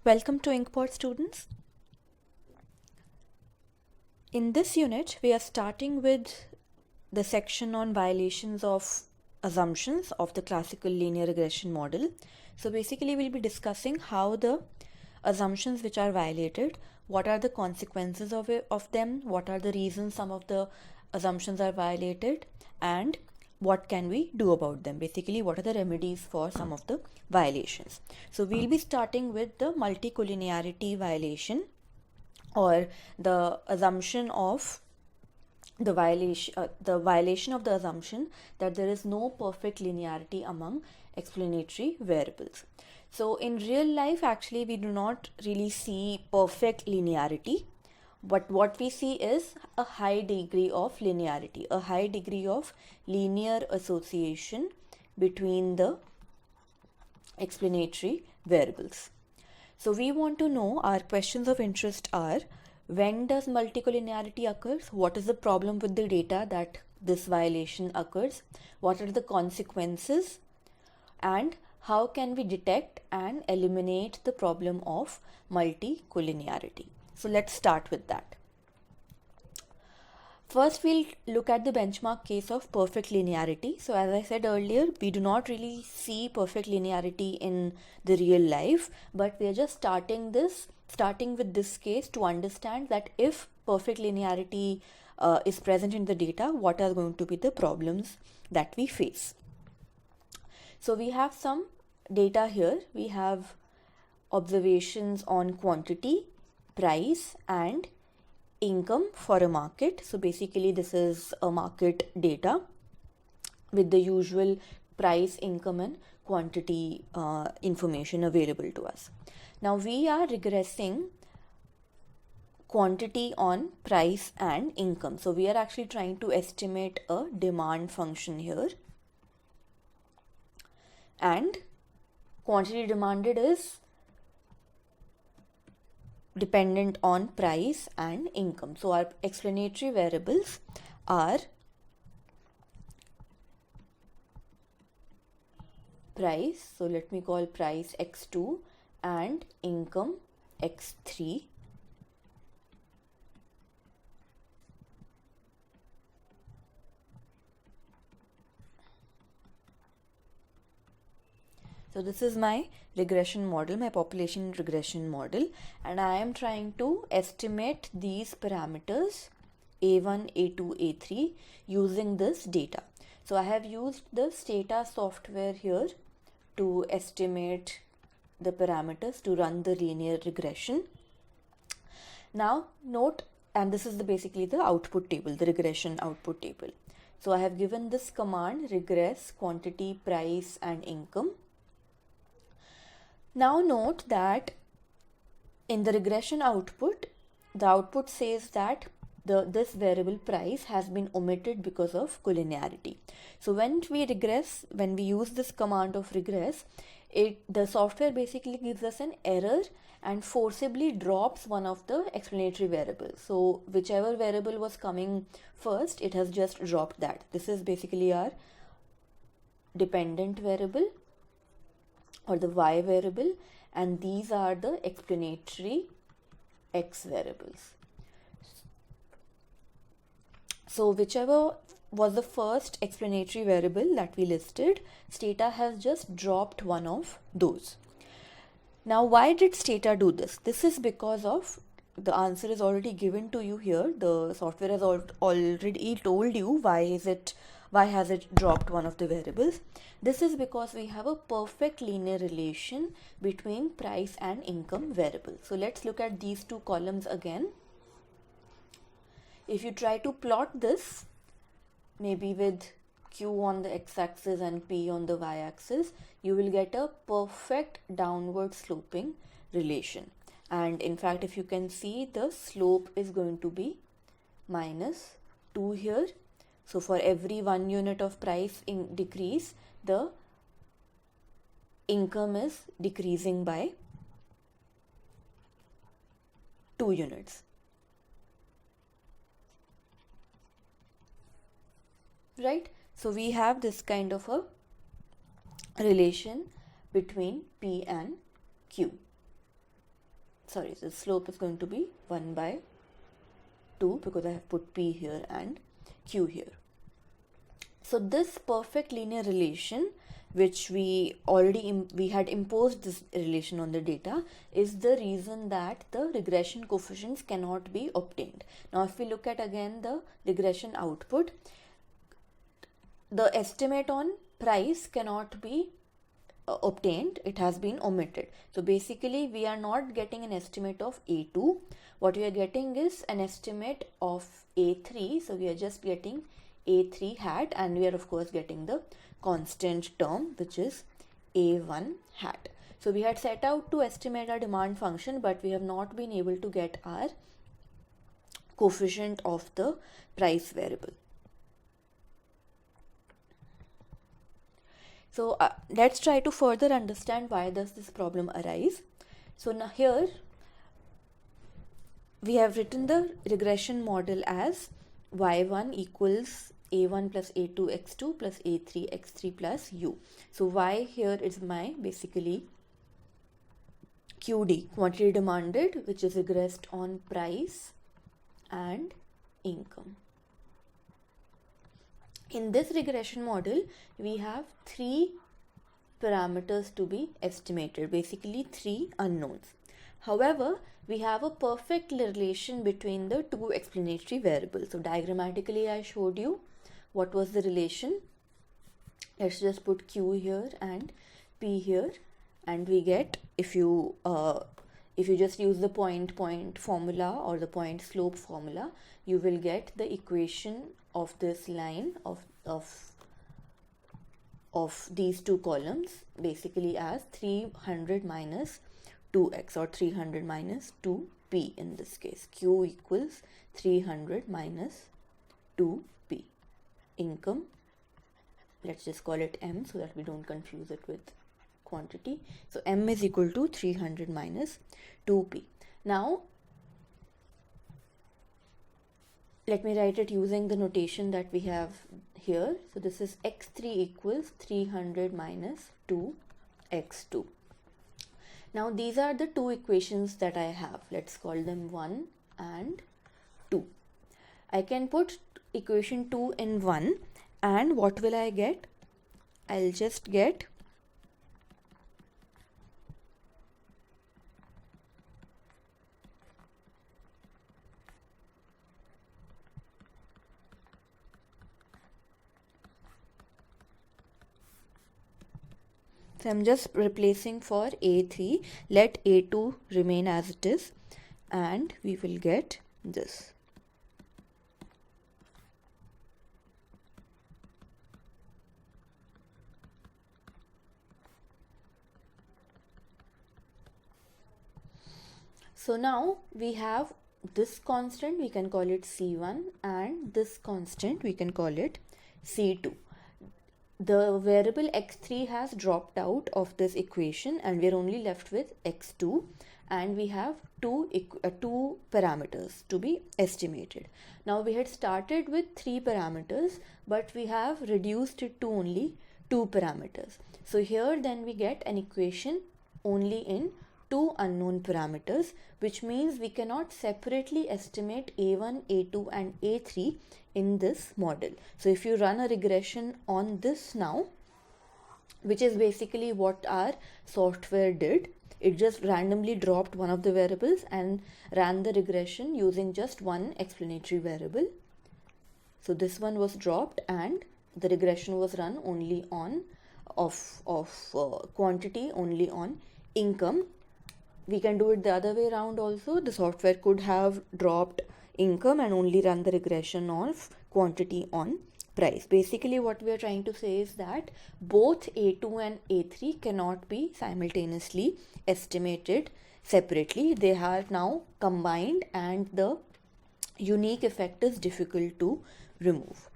Welcome to Inkpot students. In this unit, we are starting with the section on violations of assumptions of the classical linear regression model. So basically, we'll be discussing how the assumptions which are violated, what are the consequences of them, what are the reasons some of the assumptions are violated, and what can we do about them. Basically, what are the remedies for some of the violations. So we'll be starting with the multicollinearity violation, or the assumption of the violation of the assumption that there is no perfect linearity among explanatory variables. So in real life, actually, we do not really see perfect linearity, but what we see is a high degree of linearity, a high degree of linear association between the explanatory variables. So we want to know, our questions of interest are: when does multicollinearity occurs? What is the problem with the data that this violation occurs? What are the consequences? And how can we detect and eliminate the problem of multicollinearity? So let's start with that. First, we'll look at the benchmark case of perfect linearity. So as I said earlier, we do not really see perfect linearity in the real life, but we are just starting with this case to understand that if perfect linearity is present in the data, what are going to be the problems that we face. So we have some data here. We have observations on quantity, price, and income for a market. So basically, this is a market data with the usual price, income, and quantity information available to us. Now we are regressing quantity on price and income. So we are actually trying to estimate a demand function here, and quantity demanded is dependent on price and income. So our explanatory variables are price, so let me call price x2, and income x3. So this is my regression model, my population regression model, and I am trying to estimate these parameters A1, A2, A3 using this data. So I have used the Stata software here to estimate the parameters to run the linear regression. Now note, and this is basically the output table, the regression output table. So I have given this command, regress quantity, price, and income. Now note that in the regression output, the output says that this variable price has been omitted because of collinearity. So when we use this command of regress, the software basically gives us an error and forcibly drops one of the explanatory variables. So whichever variable was coming first, it has just dropped that. This is basically our dependent variable, or the y variable, and these are the explanatory x variables. So whichever was the first explanatory variable that we listed, Stata has just dropped one of those. Now why did Stata do this? This is because of, the answer is already given to you here. The software has already told you why has it dropped one of the variables. This is because we have a perfect linear relation between price and income variable. So let's look at these two columns again. If you try to plot this, maybe with Q on the x-axis and P on the y-axis, you will get a perfect downward sloping relation. And in fact, if you can see, the slope is going to be -2 here. So for every 1 unit of price decrease, the income is decreasing by 2 units. Right? So we have this kind of a relation between P and Q. sorry, the slope is going to be 1 by 2 because I have put P here and Q here. So this perfect linear relation, which we had imposed this relation on the data, is the reason that the regression coefficients cannot be obtained. Now if we look at again the regression output, the estimate on price cannot be obtained, it has been omitted. So basically we are not getting an estimate of A2, what we are getting is an estimate of A3, so we are just getting A3 hat, and we are of course getting the constant term which is A1 hat. So we had set out to estimate our demand function, but we have not been able to get our coefficient of the price variable. So let's try to further understand why does this problem arise. So now here we have written the regression model as y1 equals a1 plus a2 x2 plus a3 x3 plus u. So y here is my basically QD, quantity demanded, which is regressed on price and income. In this regression model, we have 3 parameters to be estimated, basically 3 unknowns. However, we have a perfect relation between the 2 explanatory variables. So diagrammatically, I showed you what was the relation. Let's just put Q here and P here, and we get, if you just use the point formula or the point slope formula, you will get the equation of this line of these 2 columns basically as 300 minus 2x or 300 minus 2p in this case. Q equals 300 minus 2p. Income, let's just call it M so that we don't confuse it with quantity. So M is equal to 300 minus 2p. Now let me write it using the notation that we have here. So this is x3 equals 300 minus 2x2. Now these are the 2 equations that I have. Let's call them 1 and 2. I can put equation 2 in 1, and what will I get? I'll just get so I'm just replacing for A3, let A2 remain as it is, and we will get this. So now we have this constant, we can call it C1, and this constant, we can call it C2. The variable x3 has dropped out of this equation, and we are only left with x2, and we have two parameters to be estimated. Now we had started with 3 parameters, but we have reduced it to only 2 parameters. So here then we get an equation only in 2 unknown parameters, which means we cannot separately estimate A1, A2 and A3 in this model. So if you run a regression on this now, which is basically what our software did, it just randomly dropped one of the variables and ran the regression using just one explanatory variable. So this one was dropped and the regression was run only on quantity, only on income. We can do it the other way around also. The software could have dropped income and only run the regression of quantity on price. Basically what we are trying to say is that both A2 and A3 cannot be simultaneously estimated separately. They are now combined and the unique effect is difficult to remove.